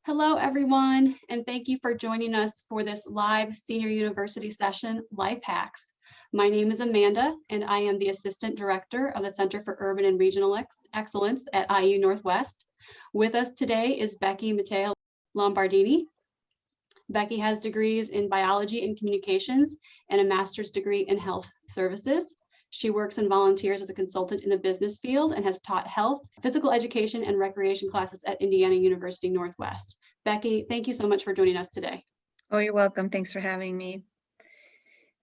Hello, everyone, and thank you for joining us for this live Senior University session, Life Hacks. My name is Amanda, and I am the Assistant Director of the Center for Urban and Regional Excellence at IU Northwest. With us today is Becky Matteo Lombardini. Becky has degrees in biology and communications and a master's degree in health services. She works and volunteers as a consultant in the business field and has taught health, physical education, and recreation classes at Indiana University Northwest. Becky, thank you so much for joining us today. Oh, you're welcome. Thanks for having me.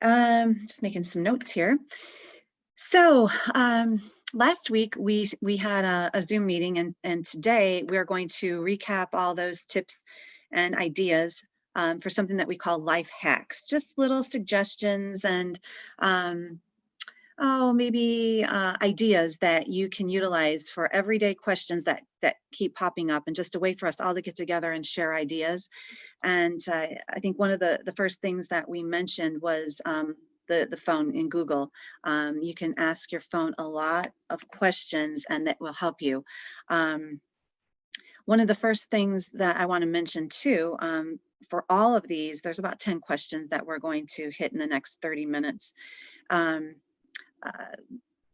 Just making some notes here. So last week we had a Zoom meeting, and today we are going to recap all those tips and ideas for something that we call life hacks, just little suggestions and maybe ideas that you can utilize for everyday questions that keep popping up, and just a way for us all to get together and share ideas. And I think one of the first things that we mentioned was the phone in Google. You can ask your phone a lot of questions, and that will help you. One of the first things that I want to mention too, for all of these, there's about 10 questions that we're going to hit in the next 30 minutes.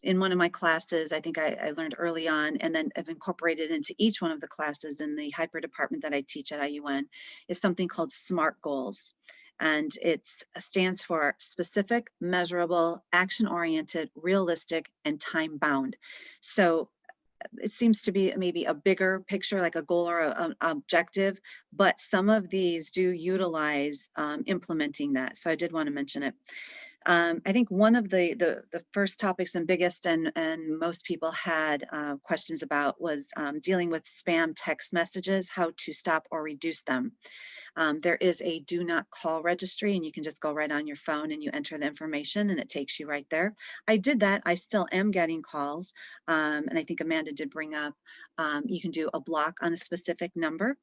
In one of my classes, I think I learned early on, and then I've incorporated into each one of the classes in the hyper department that I teach at IUN, is something called SMART goals. And it stands for specific, measurable, action-oriented, realistic, and time-bound. So it seems to be maybe a bigger picture, like a goal or an objective, but some of these do utilize implementing that. So I did want to mention it. I think one of the first topics and biggest and most people had questions about was dealing with spam text messages, how to stop or reduce them. There is a do not call registry, and you can just go right on your phone and you enter the information and it takes you right there. I did that. I still am getting calls. And I think Amanda did bring up, you can do a block on a specific number.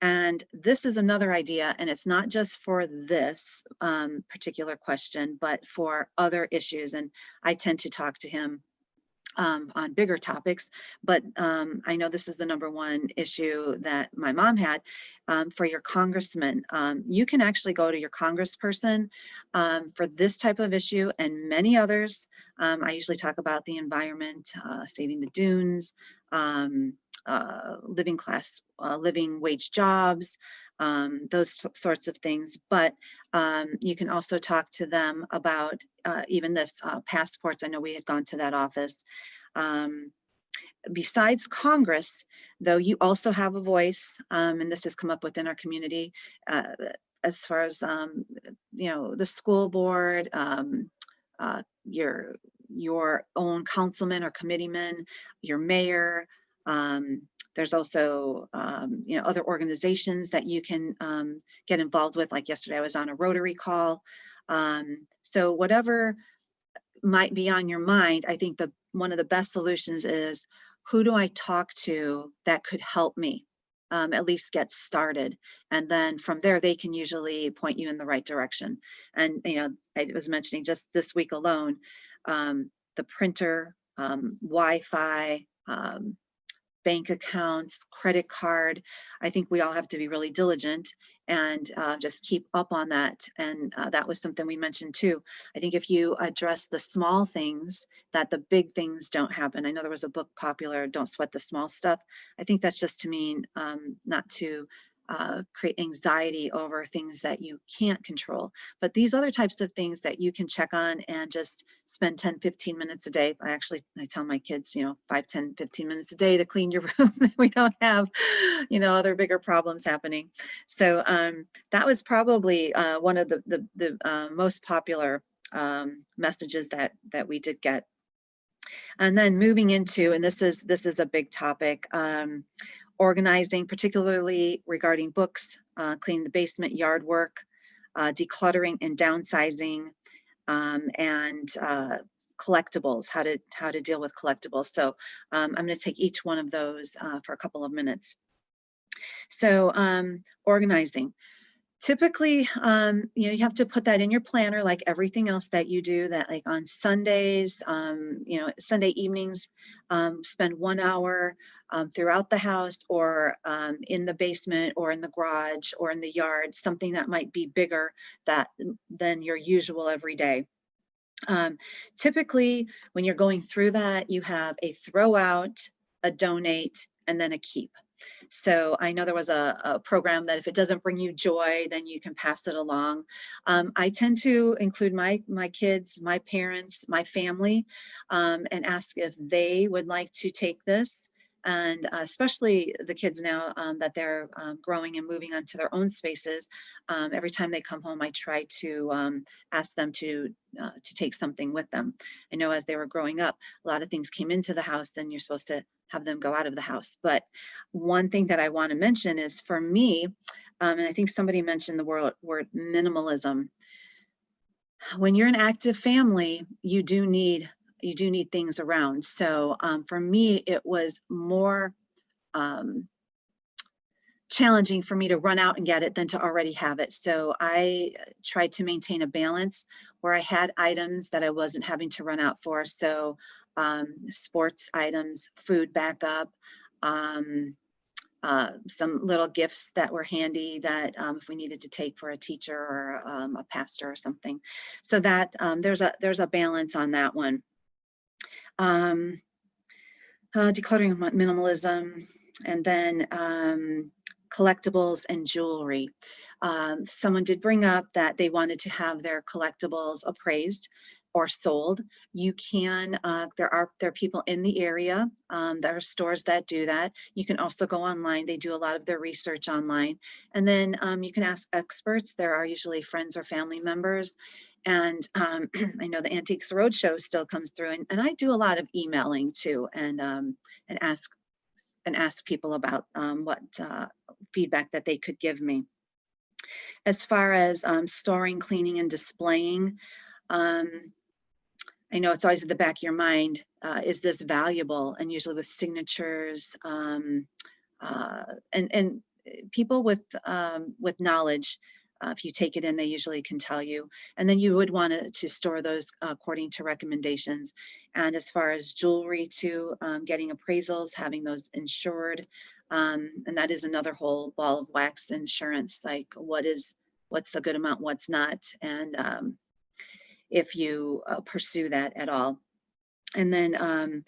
And this is another idea, and it's not just for this particular question, but for other issues. And I tend to talk to him on bigger topics, but I know this is the number one issue that my mom had for your congressman. You can actually go to your congressperson for this type of issue and many others. I usually talk about the environment, saving the dunes, living wage jobs, those sorts of things. But you can also talk to them about even this passports. I know we had gone to that office. Besides Congress, though, you also have a voice, and this has come up within our community as far as the school board, your own councilman or committeeman, your mayor. There's also other organizations that you can get involved with. Like yesterday, I was on a Rotary call. So whatever might be on your mind, I think one of the best solutions is, who do I talk to that could help me at least get started? And then from there, they can usually point you in the right direction. And I was mentioning just this week alone, the printer, Wi-Fi, bank accounts, credit card. I think we all have to be really diligent and just keep up on that. And that was something we mentioned too. I think if you address the small things, that the big things don't happen. I know there was a book popular, Don't Sweat the Small Stuff. I think that's just to mean not to create anxiety over things that you can't control. But these other types of things that you can check on and just spend 10, 15 minutes a day. I tell my kids, 5, 10, 15 minutes a day to clean your room. We don't have, other bigger problems happening. So that was probably one of the most popular messages that we did get. And then moving into, and this is a big topic, organizing, particularly regarding books, cleaning the basement, yard work, decluttering and downsizing, and collectibles, how to deal with collectibles. So I'm going to take each one of those for a couple of minutes. So organizing. Typically, you have to put that in your planner, like everything else that you do, that like on Sundays, Sunday evenings, spend 1 hour throughout the house, or in the basement, or in the garage, or in the yard, something that might be bigger than your usual every day. Typically, when you're going through that, you have a throw out, a donate, and then a keep. So I know there was a program that if it doesn't bring you joy, then you can pass it along. I tend to include my kids, my parents, my family, and ask if they would like to take this. And especially the kids now that they're growing and moving onto their own spaces. Every time they come home, I try to ask them to take something with them. I know as they were growing up, a lot of things came into the house, and you're supposed to have them go out of the house. But one thing that I want to mention is, for me, and I think somebody mentioned the word minimalism. When you're an active family, you do need things around. So for me, it was more challenging for me to run out and get it than to already have it. So I tried to maintain a balance where I had items that I wasn't having to run out for. So sports items, food backup, some little gifts that were handy that if we needed to take for a teacher or a pastor or something. So that there's a balance on that one. Decluttering, minimalism, and then collectibles and jewelry. Someone did bring up that they wanted to have their collectibles appraised or sold. You can, there are people in the area, there are stores that do that. You can also go online. They do a lot of their research online. And then you can ask experts. There are usually friends or family members. And I know the Antiques Roadshow still comes through, and I do a lot of emailing too, and ask people about what feedback that they could give me. As far as storing, cleaning, and displaying, I know it's always at the back of your mind, is this valuable? And usually with signatures and people with knowledge, if you take it in, they usually can tell you. And then you would want to store those according to recommendations. And as far as jewelry too, getting appraisals, having those insured. And that is another whole ball of wax, insurance, like what's a good amount, what's not. And if you pursue that at all. And then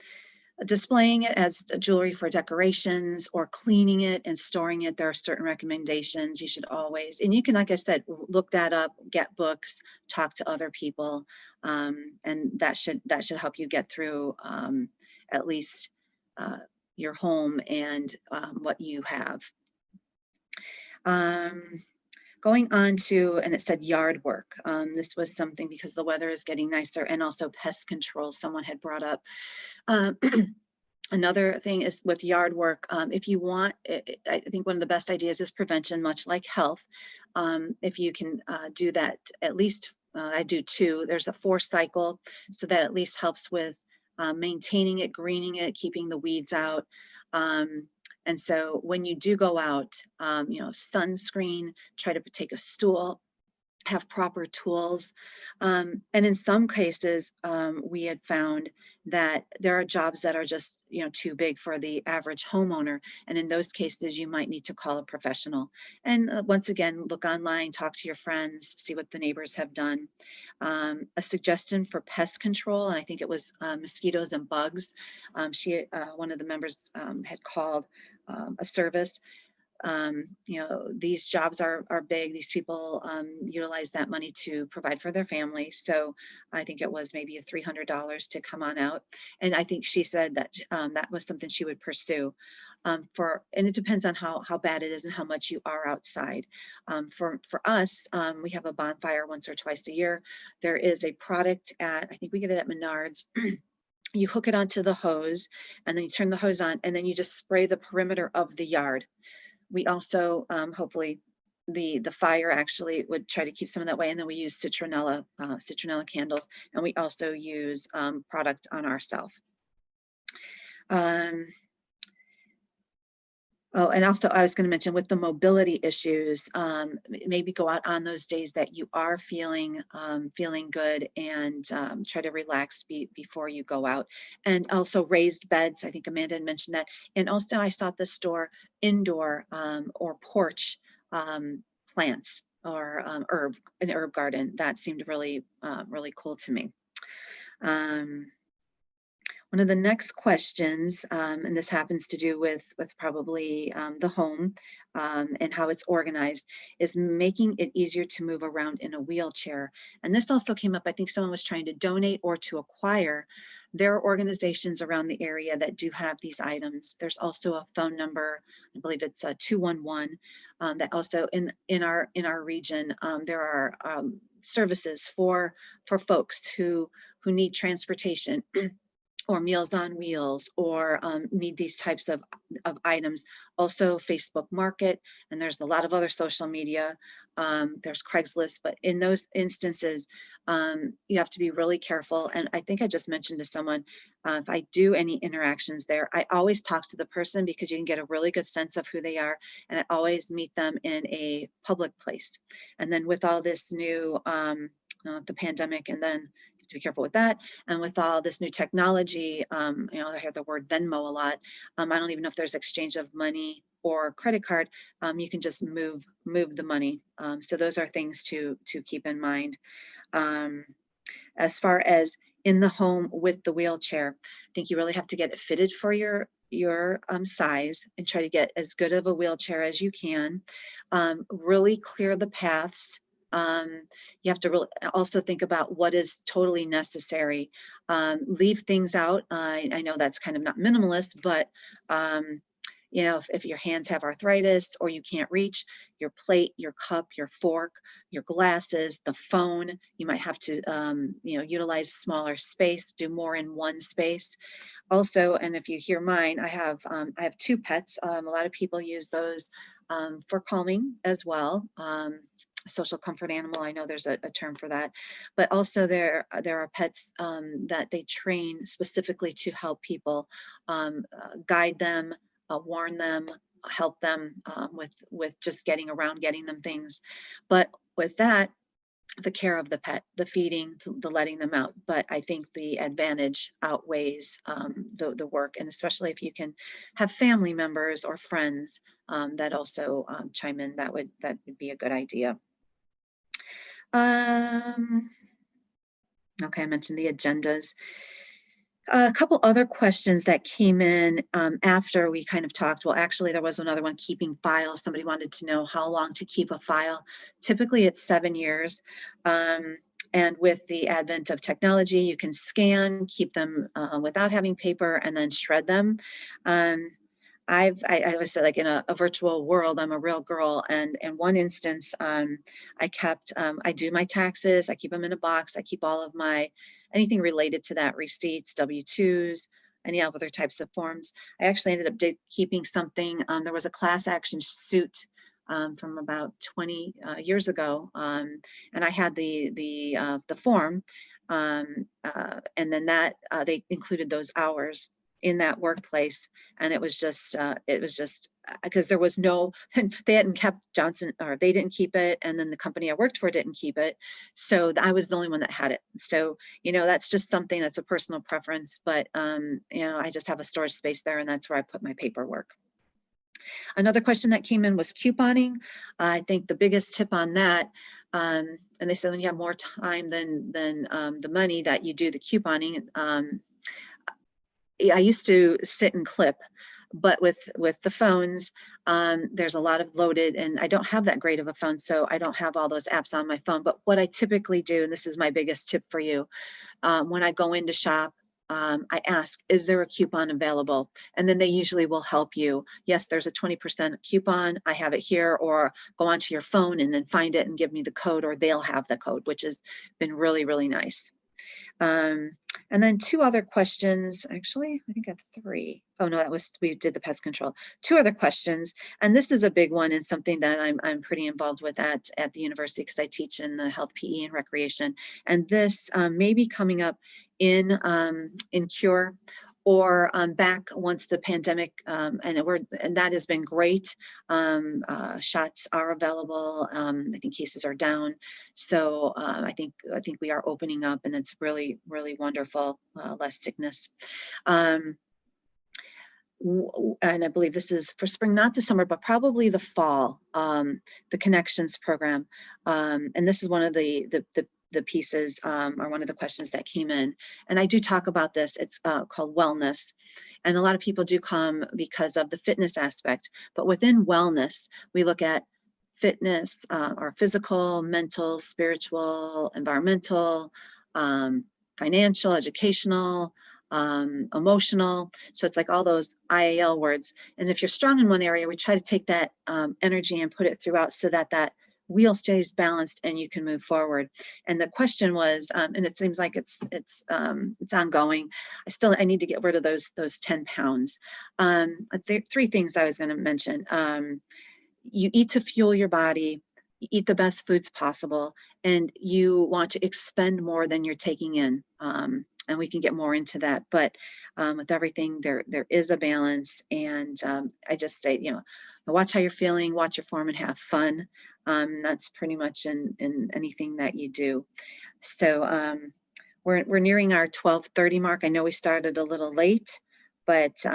displaying it as jewelry for decorations or cleaning it and storing it, there are certain recommendations you should always, and you can, like I said, look that up, get books, talk to other people, and that should help you get through at least your home and what you have. Going on to, and it said yard work. This was something because the weather is getting nicer, and also pest control, someone had brought up. Another thing is with yard work, if you want, I think one of the best ideas is prevention, much like health. If you can do that, at least I do 2, there's a 4 cycle, so that at least helps with maintaining it, greening it, keeping the weeds out. And so when you do go out, sunscreen, try to take a stool, have proper tools. And in some cases, we had found that there are jobs that are just, too big for the average homeowner. And in those cases, you might need to call a professional. And once again, look online, talk to your friends, see what the neighbors have done. A suggestion for pest control, and I think it was mosquitoes and bugs. One of the members had called a service. These jobs are big. These people utilize that money to provide for their family. So I think it was maybe $300 to come on out. And I think she said that that was something she would pursue. And it depends on how bad it is and how much you are outside. For us, we have a bonfire once or twice a year. There is a product I think we get it at Menards. You hook it onto the hose, and then you turn the hose on, and then you just spray the perimeter of the yard. We also, hopefully, the fire actually would try to keep some of that way. And then we use citronella candles, and we also use product on ourselves. Oh, and also I was going to mention with the mobility issues, maybe go out on those days that you are feeling good, and try to relax before you go out. And also raised beds. I think Amanda had mentioned that. And also I saw at the store indoor or porch plants or an herb garden. That seemed really really cool to me. Um, One of the next questions, and this happens to do with probably the home and how it's organized, is making it easier to move around in a wheelchair. And this also came up, I think someone was trying to donate or to acquire. There are organizations around the area that do have these items. There's also a phone number, I believe it's 211, that also in our region, there are services for folks who need transportation or Meals on Wheels, or need these types of items. Also Facebook Market, and there's a lot of other social media. There's Craigslist, but in those instances, you have to be really careful. And I think I just mentioned to someone, if I do any interactions there, I always talk to the person because you can get a really good sense of who they are. And I always meet them in a public place. And then with all this new, the pandemic, and then to be careful with that. And with all this new technology, I hear the word Venmo a lot. I don't even know if there's exchange of money or credit card. You can just move the money. So those are things to keep in mind. As far as in the home with the wheelchair, I think you really have to get it fitted for your size, and try to get as good of a wheelchair as you can. Really clear the paths. You have to really also think about what is totally necessary. Leave things out. I know that's kind of not minimalist, but if your hands have arthritis or you can't reach your plate, your cup, your fork, your glasses, the phone, you might have to utilize smaller space, do more in one space. Also, and if you hear mine, I have 2 pets. A lot of people use those for calming as well. Social comfort animal. I know there's a term for that, but also there are pets that they train specifically to help people, guide them, warn them, help them with just getting around, getting them things. But with that, the care of the pet, the feeding, the letting them out. But I think the advantage outweighs the work, and especially if you can have family members or friends that also chime in, that would be a good idea. Okay, I mentioned the agendas. A couple other questions that came in after we kind of talked. Well, actually, there was another one, keeping files. Somebody wanted to know how long to keep a file. Typically, it's 7 years. And with the advent of technology, you can scan, keep them without having paper, and then shred them. I was like in a virtual world, I'm a real girl. And in one instance, I do my taxes, I keep them in a box. I keep all of anything related to that, receipts, W-2s, any other types of forms. I actually ended up keeping something. There was a class action suit from about 20 years ago. And I had the form. And then they included those hours in that workplace. And it was just because there was no, they hadn't kept Johnson, or they didn't keep it. And then the company I worked for didn't keep it. So I was the only one that had it. So, that's just something that's a personal preference, but, I just have a storage space there, and that's where I put my paperwork. Another question that came in was couponing. I think the biggest tip on that, and they said when you have more time than the money, that you do the couponing. I used to sit and clip, but with the phones, there's a lot of loaded, and I don't have that great of a phone, so I don't have all those apps on my phone. But what I typically do, and this is my biggest tip for you, when I go in to shop, I ask, is there a coupon available? And then they usually will help you. Yes, there's a 20% coupon. I have it here, or go onto your phone and then find it and give me the code, or they'll have the code, which has been really, really nice. And then 2 other questions, actually, I think I have 3. Oh no, we did the pest control. 2 other questions, and this is a big one, and something that I'm pretty involved with at the university, because I teach in the health, PE, and recreation. And this may be coming up in CURE or back once the pandemic, and that has been great. Shots are available. I think cases are down. So I think we are opening up, and it's really, really wonderful. Less sickness. And I believe this is for spring, not the summer, but probably the fall, the Connections program. And this is one of the pieces, or one of the questions that came in. And I do talk about this. It's called wellness. And a lot of people do come because of the fitness aspect. But within wellness, we look at fitness, or physical, mental, spiritual, environmental, financial, educational, emotional. So it's like all those IAL words. And if you're strong in one area, we try to take that energy and put it throughout so that that wheel stays balanced and you can move forward. And the question was, and it seems like it's ongoing. I need to get rid of those 10 pounds. Three things I was going to mention. You eat to fuel your body. You eat the best foods possible, and you want to expend more than you're taking in. And we can get more into that, but with everything, there is a balance. And I just say, watch how you're feeling, watch your form, and have fun. That's pretty much in anything that you do. So we're nearing our 12:30 mark. I know we started a little late, but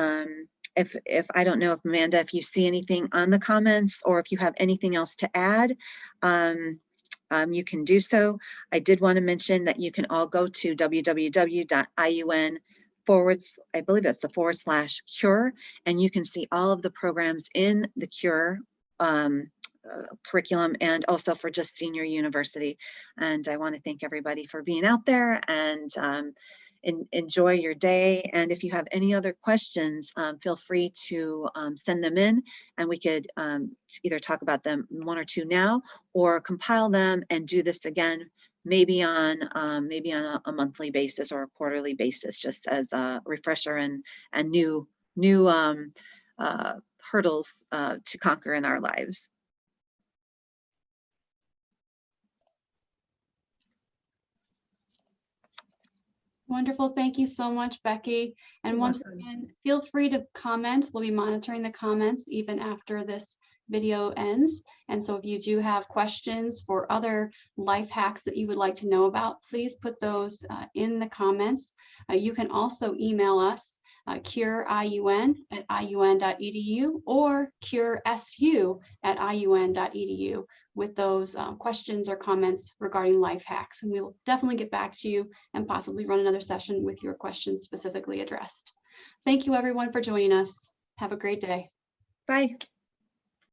if I don't know if Amanda, if you see anything on the comments, or if you have anything else to add, you can do so. I did want to mention that you can all go to www.iun/ I believe that's the /cure, and you can see all of the programs in the CURE curriculum, and also for just Senior University. And I want to thank everybody for being out there, and enjoy your day. And if you have any other questions, feel free to send them in, and we could either talk about them one or two now, or compile them and do this again, maybe on a monthly basis or a quarterly basis, just as a refresher and new hurdles to conquer in our lives. Wonderful. Thank you so much, Becky. And once again, feel free to comment. We'll be monitoring the comments even after this video ends. And so if you do have questions for other life hacks that you would like to know about, please put those in the comments. You can also email us, cureiun@iun.edu or curesu@iun.edu with those questions or comments regarding life hacks. And we'll definitely get back to you and possibly run another session with your questions specifically addressed. Thank you everyone for joining us. Have a great day. Bye.